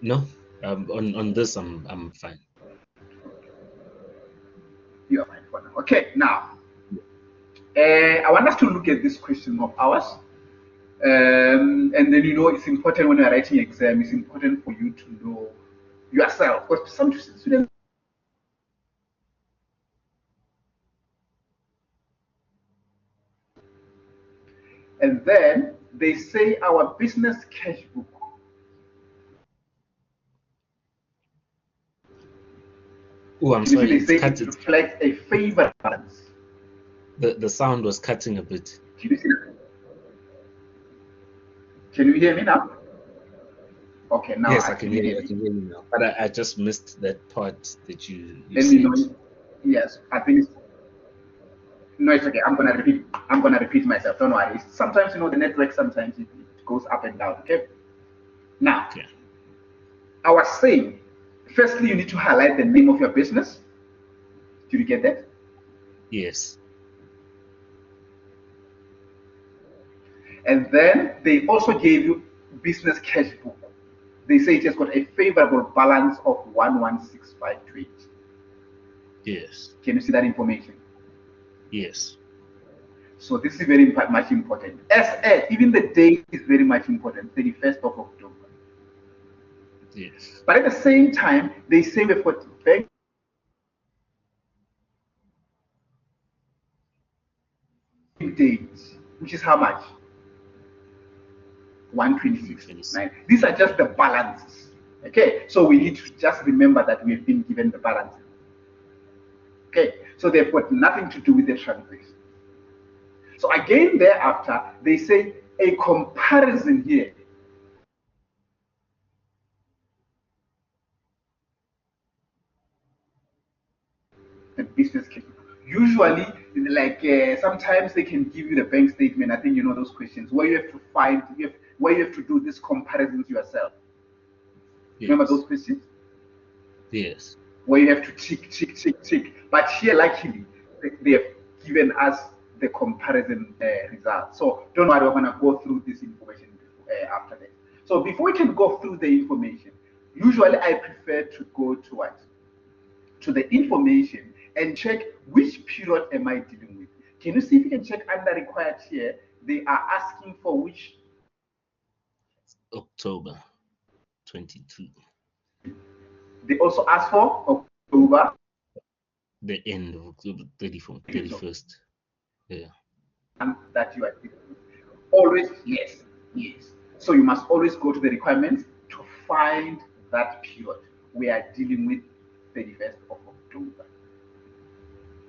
No, on this I'm fine. You are fine for now. Okay, now I want us to look at this question of ours. And then it's important when you're writing exam. It's important for you to know yourself, because some students. And then they say our business cash book. Oh, I'm sorry. They It's say cut. it reflects a favor balance. The sound was cutting a bit. Can you see that? Can you hear me now? Okay, now Yes, I I can can hear hear you. I you. can hear you now. But I just missed that part that you Let me said. know. Yes, I think no, it's okay. I'm gonna repeat. I'm gonna repeat myself. Don't worry. Sometimes the network. Sometimes it goes up and down. Okay. Now, Okay. I was saying, firstly, you need to highlight the name of your business. Did you get that? Yes. And then they also gave you business cash book. They say it has got a favorable balance of 116528. Yes. Can you see that information? Yes. So this is very much important. Even the date is very much important, 31st of October. Yes. But at the same time, they say we've got bank dates, which is how much? 126. These are just the balances. Okay, so we need to just remember that we've been given the balances. Okay, so they've got nothing to do with the transaction. So again, thereafter, they say a comparison here. The business case. Usually, like sometimes they can give you the bank statement. I think you know those questions where you have to find, where you have to do these comparisons yourself. Yes. Remember those questions? Yes. Where you have to tick. But here, luckily, they have given us the comparison results. So don't worry, we're gonna go through this information after that. So before we can go through the information, usually I prefer to go to what? To the information and check which period am I dealing with. Can you see if you can check under required here? They are asking for which? October 22. They also ask for October. The end of October 31st. Yeah. That you are always, yes. So you must always go to the requirements to find that period. We are dealing with 31st of October.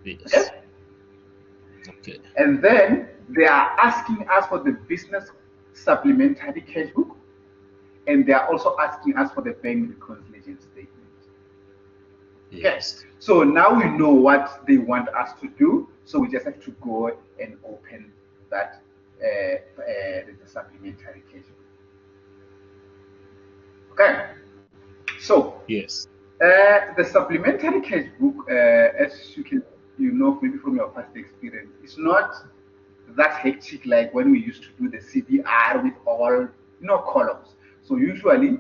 Yes. Okay. And then they are asking us for the business supplementary cash book, and they are also asking us for the bank reconciliation statement. Yes. Okay. So now we know what they want us to do. So we just have to go and open that the supplementary cash book. Okay. So yes, the supplementary cash book, as you know maybe from your past experience, it's not that hectic like when we used to do the CDR with all columns. So usually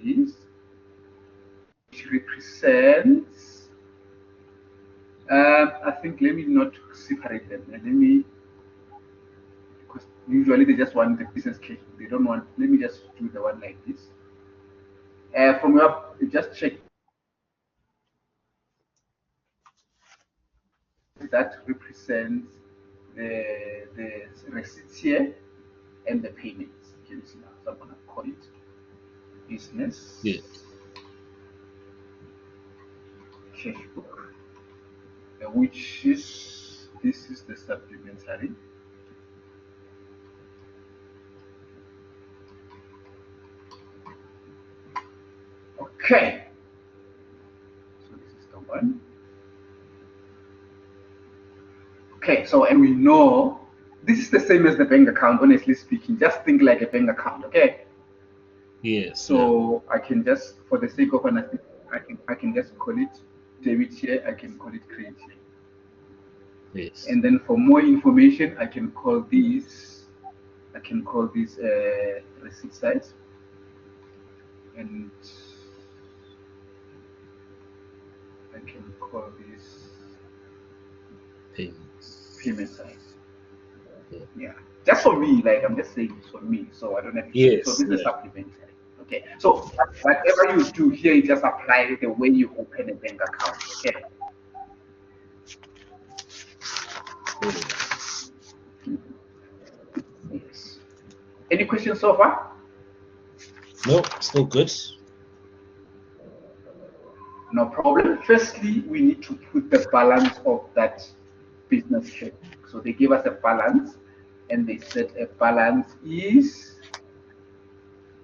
this which represents. I think let me not separate them. Let me, because usually they just want the business case. They don't want. Let me just do the one like this. From your, just check that represents the receipts here and the payments. Can you see now? So I'm gonna call it business yes, cash book, which is this is the supplementary. Okay, so this is the one. Okay, so and we know this is the same as the bank account. Honestly speaking, just think like a bank account. Okay. yes. So I can just, for the sake of I can just call it debit here. I can call it credit here. Yes. And then for more information, I can call this receipt side, and I can call this Payments. payment side. Yeah. Yeah, just for me, like I'm just saying this for me, so I don't have to. So Yes. this is Yeah. supplementary. Okay, so whatever you do here, you just apply it the way you open a bank account. Okay. Yes. Yes. Any questions so far? No, still good. No problem. Firstly, we need to put the balance of that business check. So they give us a balance, and they said a balance is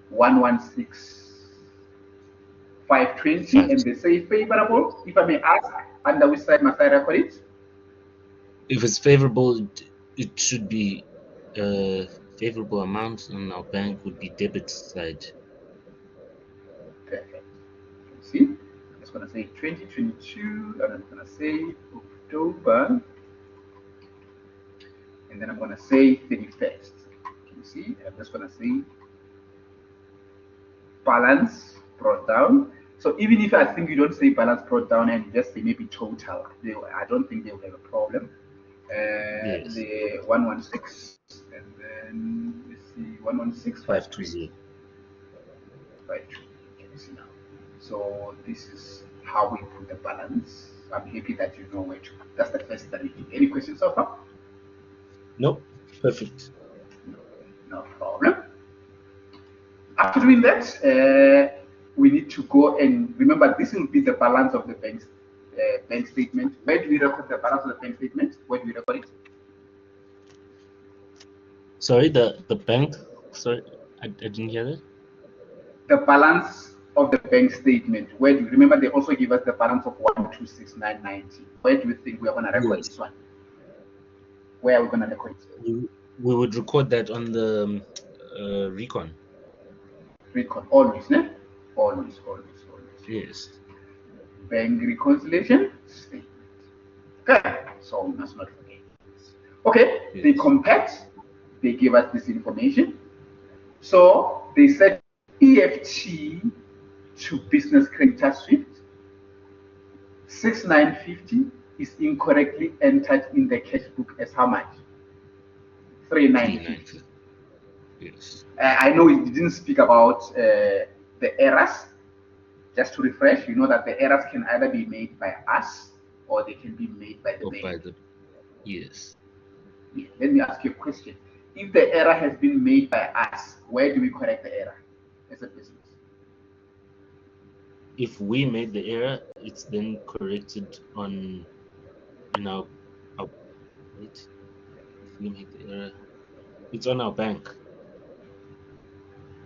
116,520, and they say favorable. If I may ask, under which side must I record it? If it's favorable, it should be favorable amount on our bank would be debit side. Perfect. See, I'm just gonna say 2022. I'm just gonna say October, and then I'm gonna say 31st. Can you see? I'm just gonna say balance brought down. So even if I think you don't say balance brought down and you just say maybe total, I don't think they will have a problem. Yes. The 116, and then let's see, 116, 520. 520. Can you see now? So this is how we put the balance. I'm happy that you know where to put. That's the first study. Any questions so far? Nope. Perfect. No problem. After doing that, we need to go and remember this will be the balance of the bank statement. Where do we record the balance of the bank statement? Where do we record it? Sorry, the bank. Sorry, I didn't hear that. The balance of the bank statement. Where do you remember they also give us the balance of 126,990? Where do you think we are going to record Yes. this one? Where are we going to record it? We would record that on the recon. Record always, ne? Always, always, always. Yes. Bank reconciliation statement. Okay, so we must not forget this. Okay, Yes. they compared, they give us this information. So they said EFT to business creditor Swift 6950 is incorrectly entered in the cash book as how much? 3950. Yes. I know it didn't speak about the errors. Just to refresh, you know that the errors can either be made by us or they can be made by the Or bank. by the yes. Yeah. Let me ask you a question. If the error has been made by us, where do we correct the error as a business? If we made the error, it's then corrected in our wait. If we make the error, it's on our bank.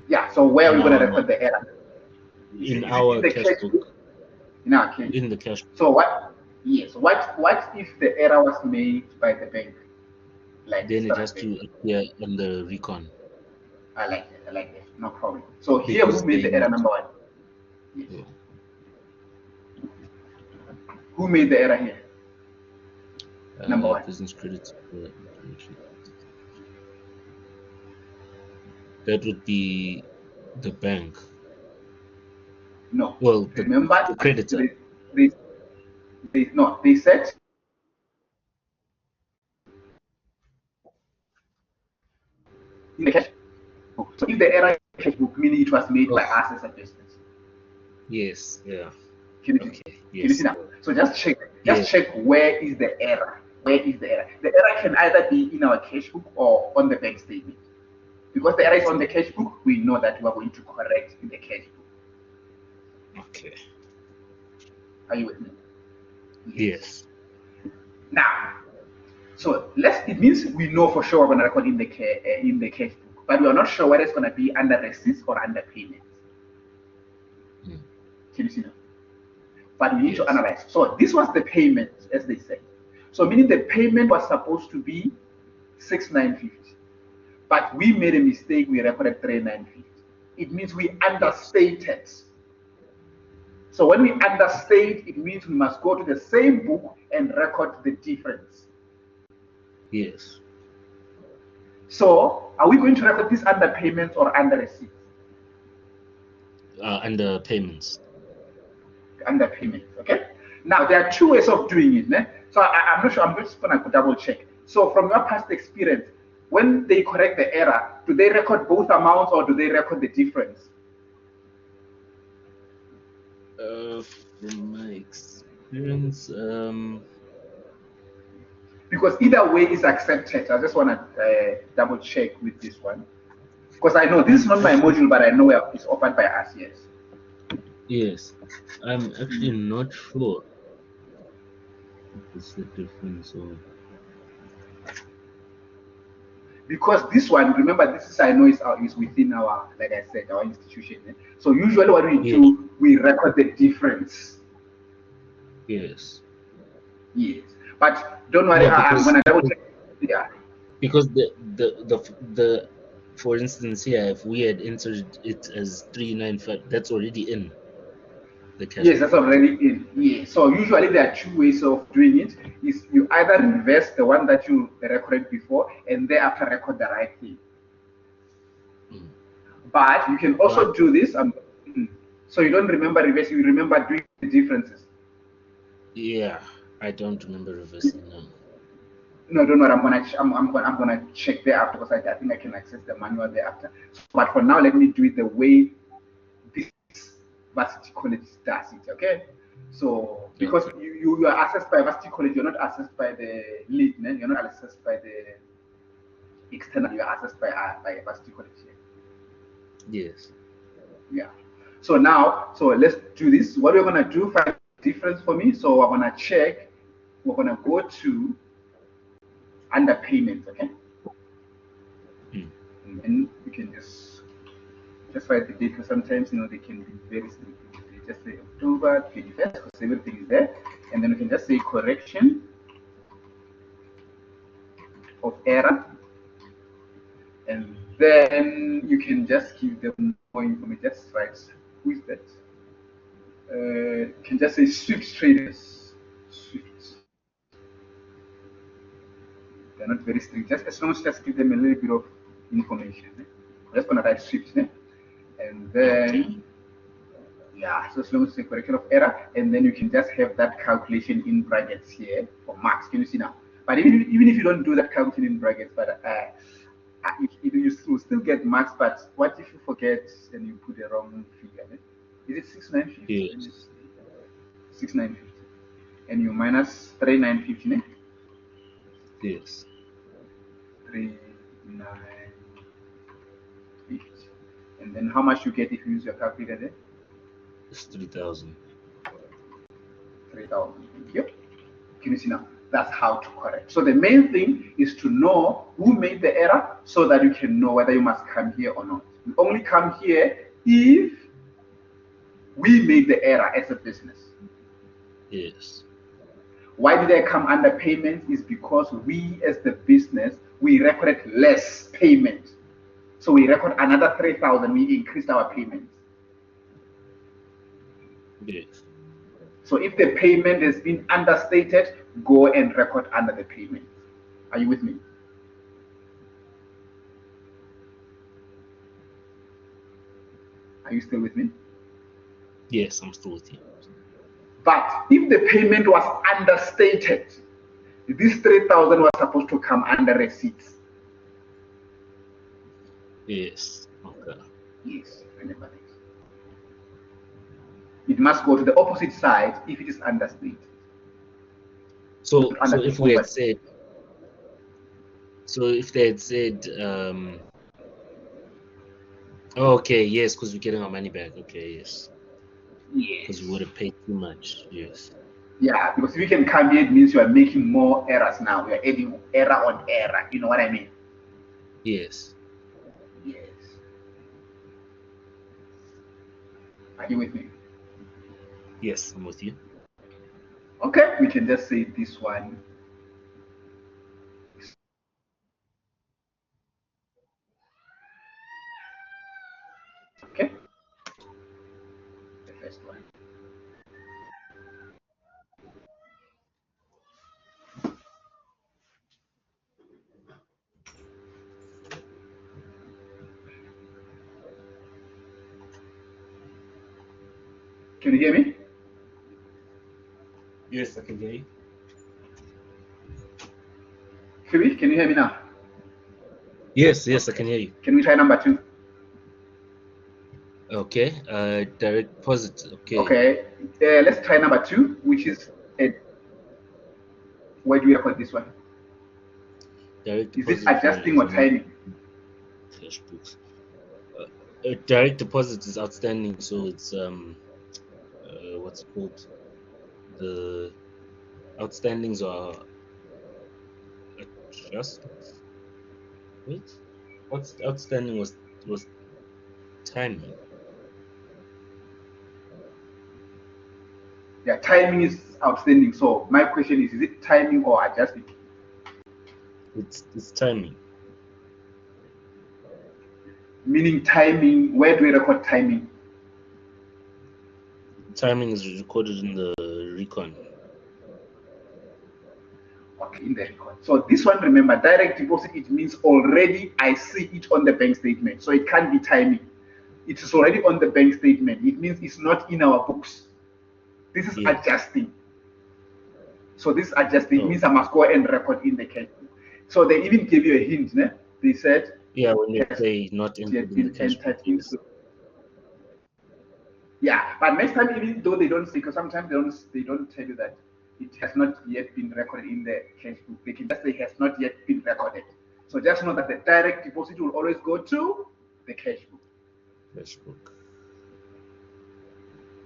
Yeah, so where are In we going to our record the error? Is in it in our the cash cash book. book? In our cash In book. the cash book. So what? Yes. What if the error was made by the bank? Like Then it has Bank. to appear on the recon. I like that. I like that. No problem. So here, Because who made they the error need number one? Yes. yeah. Who made the error here? Number one. Business credit. That would be the bank. No. Well, Remember, the creditor. they said in the cash book. So if the error in the cash book, meaning it was made by us as a business. Yes. Yeah. Can you, Okay. can you Yes. see now? So just check. Yeah. Just check where is the error. Where is the error? The error can either be in our cash book or on the bank statement. Because the error is on the cash book, we know that we are going to correct in the cash book. Okay. Are you with me? Yes. Now, so it means we know for sure we're going to record in the cash book, but we are not sure whether it's going to be under receipts or under payments. Hmm. Can you see now? But we need to analyze. So this was the payment, as they said. So meaning the payment was supposed to be 6,950, but we made a mistake. We recorded 3,950. It means we understated. So when we understate, it means we must go to the same book and record the difference. Yes. So are we going to record this under payments or under receipts? Under payments. Under payments, okay? Now there are two ways of doing it. So I'm not sure, I'm just gonna double check. So from your past experience, when they correct the error, do they record both amounts or do they record the difference? From my experience, Because either way is accepted. I just want to double check with this one. Because I know this is I'm not my actually module, but I know it's offered by us, yes. yes, I'm actually not sure if it's the difference or Because this one, remember, this is I know is within our, like I said, our institution. So usually what we yes, do, we record the difference. yes. Yes. But don't worry, No, I'm because gonna double check. Yeah. because the for instance here, if we had entered it as 395, that's already in the cash Yes, book. that's already in. Yeah. So usually there are two ways of doing it. Is you either reverse the one that you recorded before and thereafter record the right thing. Mm. But you can But also do this. So you don't remember reverse, you remember doing the differences. yeah, I don't remember reversing now. No, don't worry. I'm gonna check there after because I think I can access the manual thereafter. But for now, let me do it the way this varsity college does it. Okay. So because Okay. you are assessed by varsity college, you're not assessed by the lead, you're not assessed by the external. You are assessed by varsity college. Yes. Yeah. So now, so let's do this. What we're gonna do, find difference for me. So we're gonna check. We're gonna go to under payments, okay? Mm. And then we can just write the date because sometimes they can be very strict. They just say October 21st because everything is there, and then we can just say correction of error, and then you can just give them more information. Just write who is that? You can just say Swift traders. Swift. They're not very strict. Just as long as you just give them a little bit of information. I'm just gonna write Swift, and Okay. then yeah, so as long as it's a correction of error, and then you can just have that calculation in brackets here for marks. Can you see now? But even if you don't do that calculation in brackets, but you still get marks. But what if you forget and you put the wrong figure? Is it 6950? Let me Yes. see. 6950, and you minus 3950, Yes. 3950, and then how much you get if you use your calculator there? It's 3,000. 3000. Thank you. Can you see now? That's how to correct. So the main thing is to know who made the error so that you can know whether you must come here or not. You only come here if we made the error as a business. Yes. Why did I come under payment? Is because we as the business, we recorded less payment. So we record another 3,000, we increased our payments. Yes. So if the payment has been understated, go and record under the payment. Are you with me? Are you still with me? Yes, I'm still with you. But if the payment was understated, this 3,000 was supposed to come under receipts. Yes. Okay. Yes, remember this. It must go to the opposite side if it is understated. So Under the if we had over. said if they had said okay, yes, because we're getting our money back. Okay, yes. Because we Yes. would have paid too much. Yes. Yeah, because if you can come here, it means you are making more errors now. You are adding error on error. You know what I mean? Yes. Yes. Are you with me? Yes, I'm with you. Okay, we can just say this one. Okay, the first one. Can you hear me? Yes, I can hear you. Phoebe, can you hear me now? Yes, I can hear you. Can we try number 2? Okay. Direct deposit. Okay. Okay. Let's try number 2, which is where do we record this one? Direct Is it deposit. adjusting or timing? Cashbooks. Direct deposit is outstanding, so it's what's it called? The outstandings are adjustments. Wait, what's outstanding was timing. Yeah, timing is outstanding. So my question is it timing or adjusting? It's timing. Meaning timing, where do we record timing? Timing is recorded in the recon. Okay, in the record. So this one, remember, direct deposit, it means already I see it on the bank statement. So it can't be timing. It is already on the bank statement. It means it's not in our books. This is Yes. adjusting. So this adjusting means I must go and record in the cash book. So they even gave you a hint, ne? They said, yeah, when they say not entered in the cash book, yes. Yeah, but next time, even though they don't say, because sometimes they don't tell you that it has not yet been recorded in the cash book. They can just say it has not yet been recorded. So just know that the direct deposit will always go to the cash book. Cash book.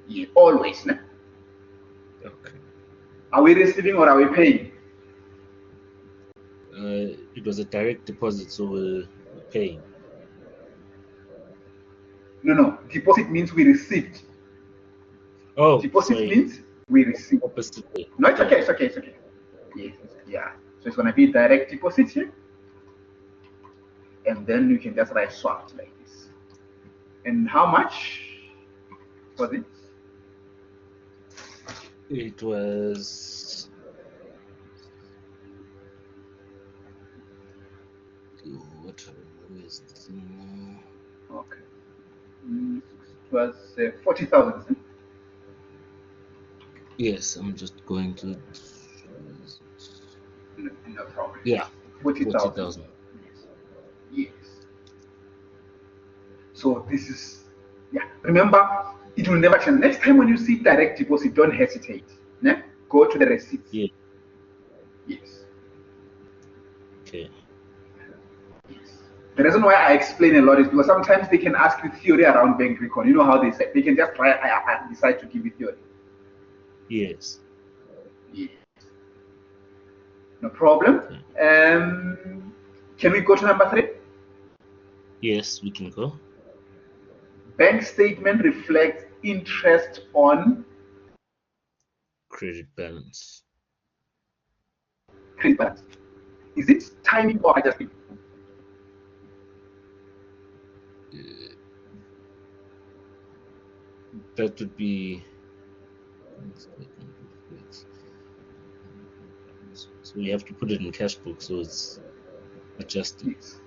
Yeah, always, ne? Okay. Are we receiving or are we paying? It was a direct deposit, so we're paying. No. Deposit means we received. Oh, deposit sorry. means we received. Opposite way. No, it's okay. It's okay. Yes, yeah. So it's gonna be direct deposit here, and then you can just write swap like this. And how much was it? It was. What is this? Okay. It was 40,000. Yes, I'm just going to. No problem. Yeah, 40,000. Yes. So this is, yeah. Remember, it will never change. Next time when you see direct deposit, don't hesitate. Ne? Go to the receipts. Yeah. Yes. Okay. Yes. The reason why I explain a lot is because sometimes they can ask you theory around bank recon. You know how they say they can just try and decide to give you theory. Yes. Yes. No problem. Okay. Can we go to number 3? Yes, we can go. Bank statement reflects interest on credit balance. Credit balance. Is it timing or adjusting? That would be. So we have to put it in cash book, so it's adjusted. Yes.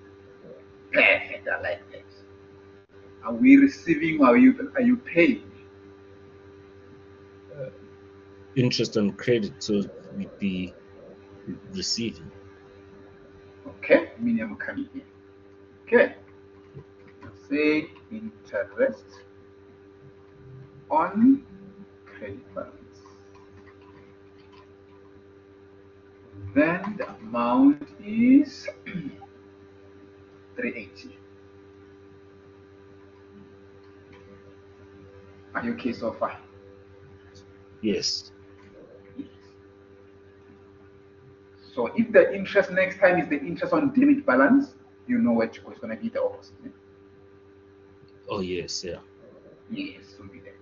Perfect. I like that. Are we receiving or are you paying? Interest on credit, so we'd be receiving. Okay, minimum coming in. Okay. Let's say interest on credit balance. Then the amount is 380. Are you okay so far? Yes. So if the interest next time is the interest on debit balance, you know what it's going to be the opposite. Yeah? Oh yes, yeah. Yes, will be that.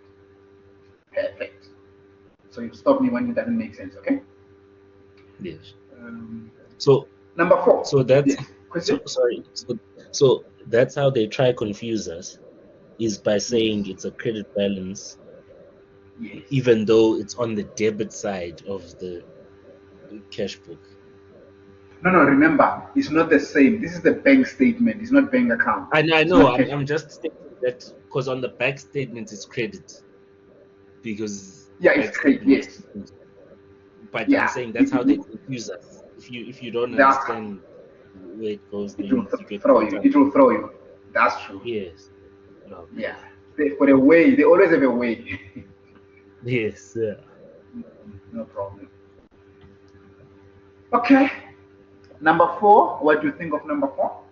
Perfect. So you stop me when it doesn't make sense, okay? Yes. So number 4. So that's yes. So that's how they try confuse us, is by saying it's a credit balance, yes, even though it's on the debit side of the cash book. No, remember, it's not the same. This is the bank statement. It's not bank account. I know. I'm just stating that because on the bank statement it's credit, because Yeah, it's that's credit. what makes Yes. sense. But I'm Yeah. saying that's how they confuse us. If you don't That understand where it goes, it will then you get throw caught you. up. It will throw you. That's true. Yes. Yeah. Okay. They, for a way, they always have a way. Yes. Yeah. No problem. Okay. Number four. What do you think of number four?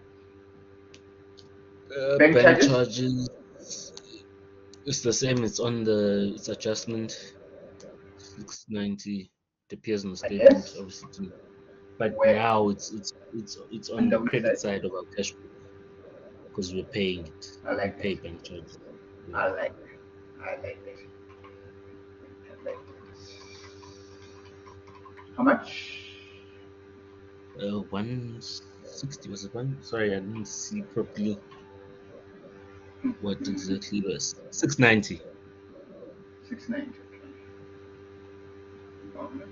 Bank Bank charges. charges. It's the same. It's on the. It's adjustment 690. It appears on the statement, Yes. obviously. Too. But Where now it's on the under which credit side? side of our cash book because we're paying it. I We like that. pay bank charges. Yeah. I like that. I like that. I like that. How much? 160 was it one? Sorry, I didn't see properly what exactly it was. 690. 690. Okay.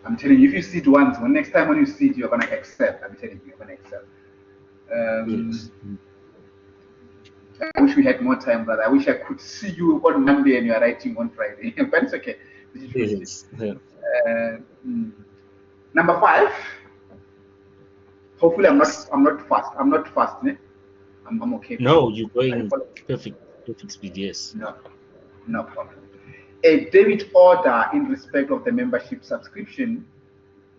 I'm telling you, if you see it once, when next time when you see it, you're gonna accept. I'm telling you, you're gonna accept. Um, Yes. I wish we had more time, but I wish I could see you on Monday and you are writing on Friday. But it's okay. This is what it is. Yes. Yeah. Uh, mm. Number five. Hopefully, Yes. I'm not fast. I'm not fast. Ne? I'm okay. No, you're Are you going following? perfect speed. Yes. No, no problem. A debit order in respect of the membership subscription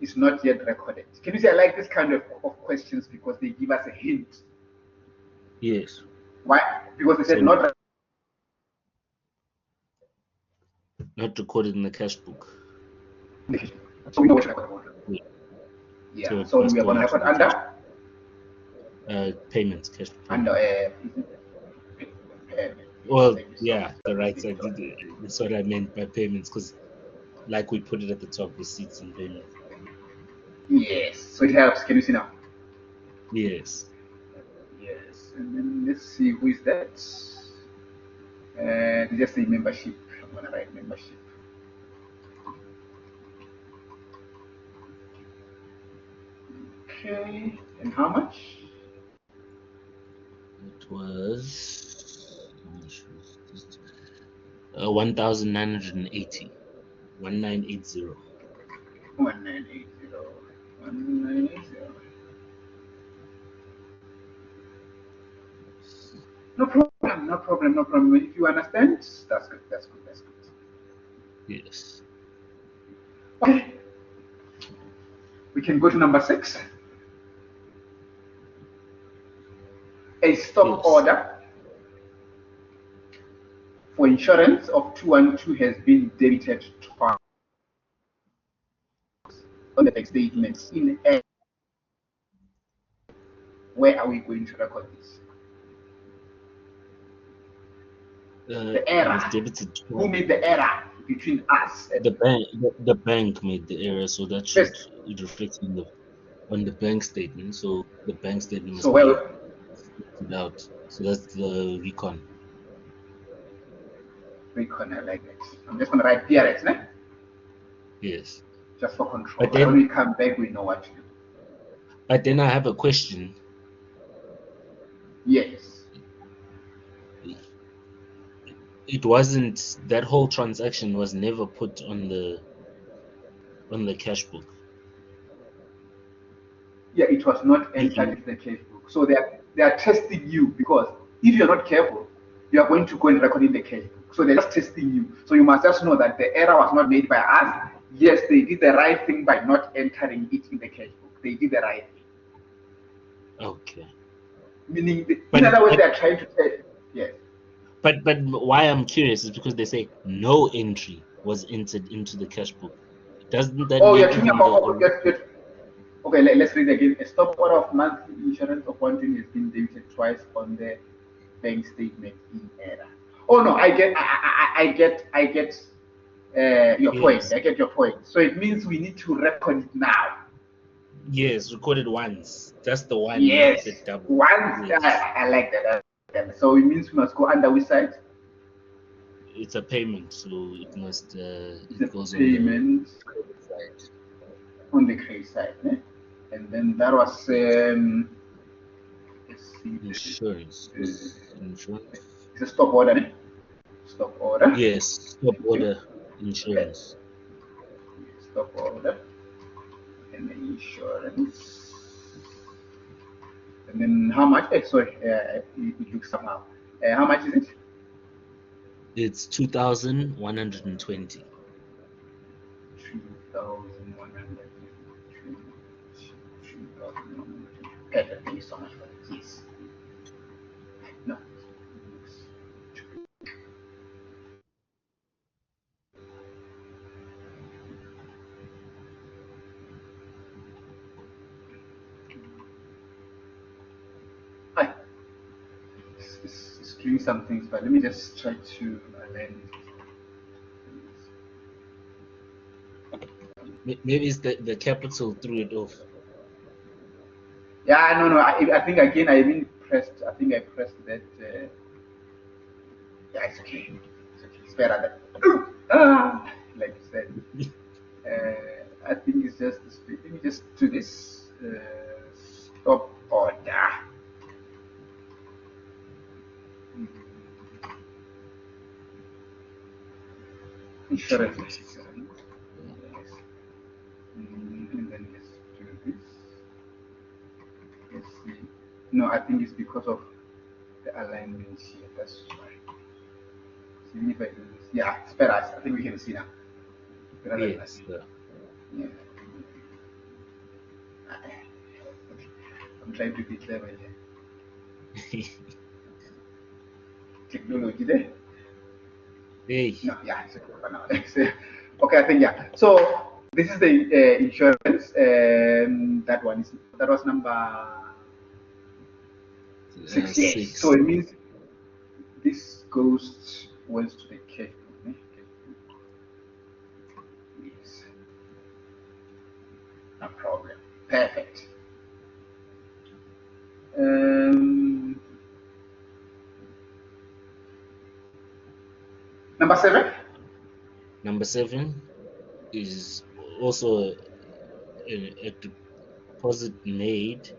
is not yet recorded. Can you say I like this kind of questions because they give us a hint? Yes. Why? Because they said So not. not recorded in the cash book. So we know what record. Yeah. So Yeah. it So must we are go gonna into record the cash payments, cash under payment. Well, yeah, the right side did it. That's what I meant by payments, because like we put it at the top, receipts and payments. Yes. So it helps. Can you see now? Yes. Yes. And then let's see who is that. Just say membership. I'm gonna write membership. Okay. And how much? It was how much was this? 1,980. 1980. 1980. 1980. No problem. No problem. No problem. If you understand, that's good. That's good. That's good. Yes. Okay. We can go to number six. A stop Yes. order for insurance of 212 has been debited twice on the bank statements in a. Where are we going to record this? The It was error. debited Who twice. made the error between us? The bank made the error, so that should First, it reflects on the bank statement. So the bank statement so must be well, sorted out. So that's the recon. we can like it. I'm just gonna write PRX, né? Yes. Just for But control. So when then we come back, we know what to do. I have a question. Yes. It wasn't that whole transaction was never put on the cash book. Yeah, it was not entered Even into the cashbook. So they are testing you because if you're not careful, you are going to go and record in the cashbook. So they're just testing you. So you must just know that the error was not made by us. Yes, they did the right thing by not entering it in the cashbook. They did the right thing. okay. Meaning, in But other words, but they are trying to say, yes. but why I'm curious is because they say no entry was entered into the cash book. Doesn't that Oh, you're mean talking even about, the oh, yes. Okay, let's read again. A stop order of monthly insurance of 120 has been debited twice on the bank statement in error. Oh no, I get your point. yes I get your point. So it means we need to record it now. yes recorded once. That's the one, not Yes. the double. Once Yes, I like that. So it means we must go under which side? it's a payment, so It's it a goes on the payment credit side. on the credit side. Eh? And then that was let's see Insurance uh, was insurance. It's a stop order, eh? Stop order. Yes, stop Thank you. order Okay. insurance. Stop order and insurance. And then how much? Sorry, it looks somehow. How much is it? It's 2,120. 2,100. Okay, thank you so much for this. Yes. No. Hi. It's doing some things, but let me just try to align it. Maybe it's the capital threw it off. Yeah, no, no. I think again, I even pressed. I think I pressed that. Yeah, it's okay. It's okay. It's better than. Like you said. I think it's just this. Let me just do this. Stop order. Insurance. Insurance. Yes. And then let's do this. Let's see. No, I think it's because of the alignment here. That's why. See if I do this. Yeah, it's better. I think we can see now. Better than that. Yes. Yeah. I'm trying to be clever here. Technology there. Hey. No, yeah, it's okay for now. Okay, I think yeah. So this is the insurance. That was number 6. Yes. So Six. it means this goes to the cashbook. Yes, no problem. Perfect. Um, Number 7. Number 7 is also a deposit made.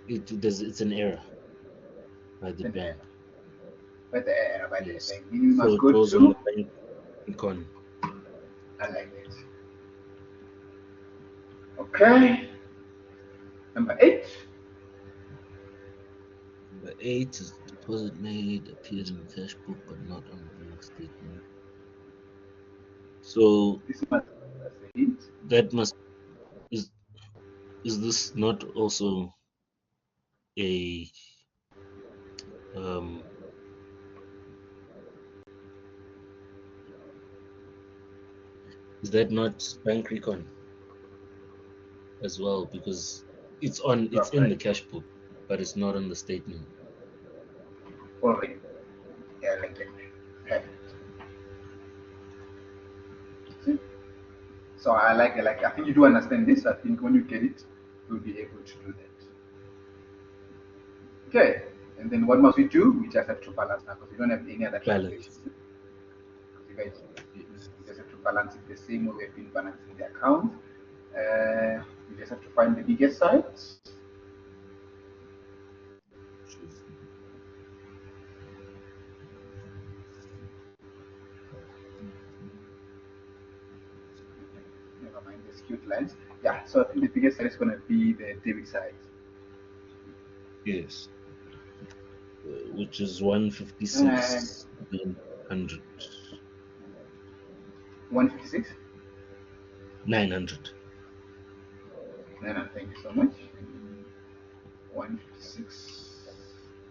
It's an error by the Then bank. by the Yes. bank. We So must it go goes on the to. bank icon. I like it. Okay. Number 8. Number 8 is deposit made appeared in the cash book but not on the bank statement. So This must that's the hint. that must is is this not also a um is that not bank recon as well, because You are it's in the correct. cash book but it's not on the statement. Already. Yeah, like that. Perfect. See? So I like it. Like I think you do understand this. I think when you get it, you'll be able to do that. Okay. And then what must we do? We just have to balance now because we don't have any other Balance. transactions. You guys, we just have to balance it the same way we've been balancing the account. We just have to find the biggest size. Never mind the skewed lines. Yeah, so I think the biggest side is going to be the debit side. Yes. Which is And 156,900. 156. 900. No, no, thank you so much. 156.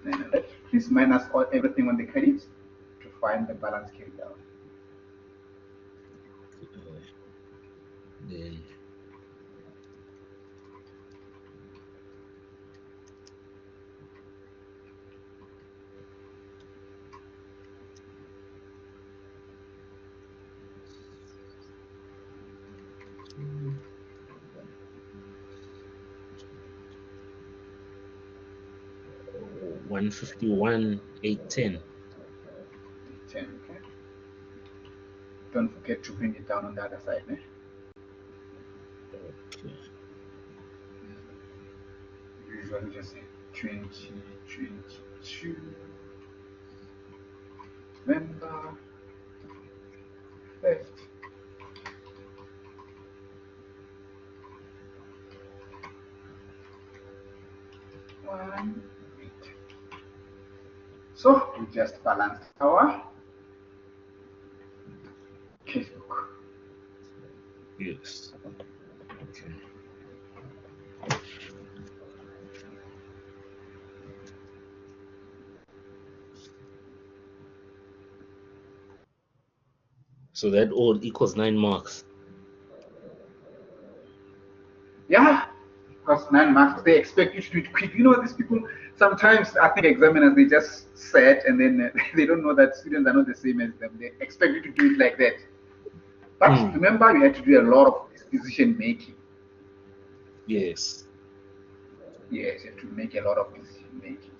900. Please minus everything on the credit to find the balance carried out. Then 151,810. 10, okay? Don't forget to bring it down on the other side. Eh? Okay. Usually just say 2022. November 1st. One, eight. So we just balanced our Cashbook. Yes. Okay. So that all equals 9 marks. Yeah, because 9 marks, they expect you to do it quick. You know, these people, sometimes I think examiners, they just set and then they don't know that students are not the same as them. They expect you to do it like that. But remember, you had to do a lot of decision making. Yes. Yes, you have to make a lot of decision making.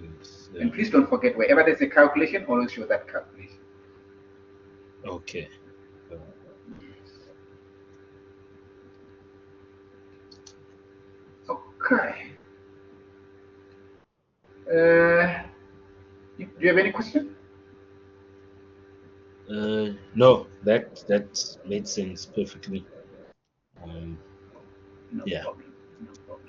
Yes. And please don't forget, wherever there's a calculation, always show that calculation. Okay. Yes. Okay. Do you have any question? No, that made sense perfectly. No Yeah. problem.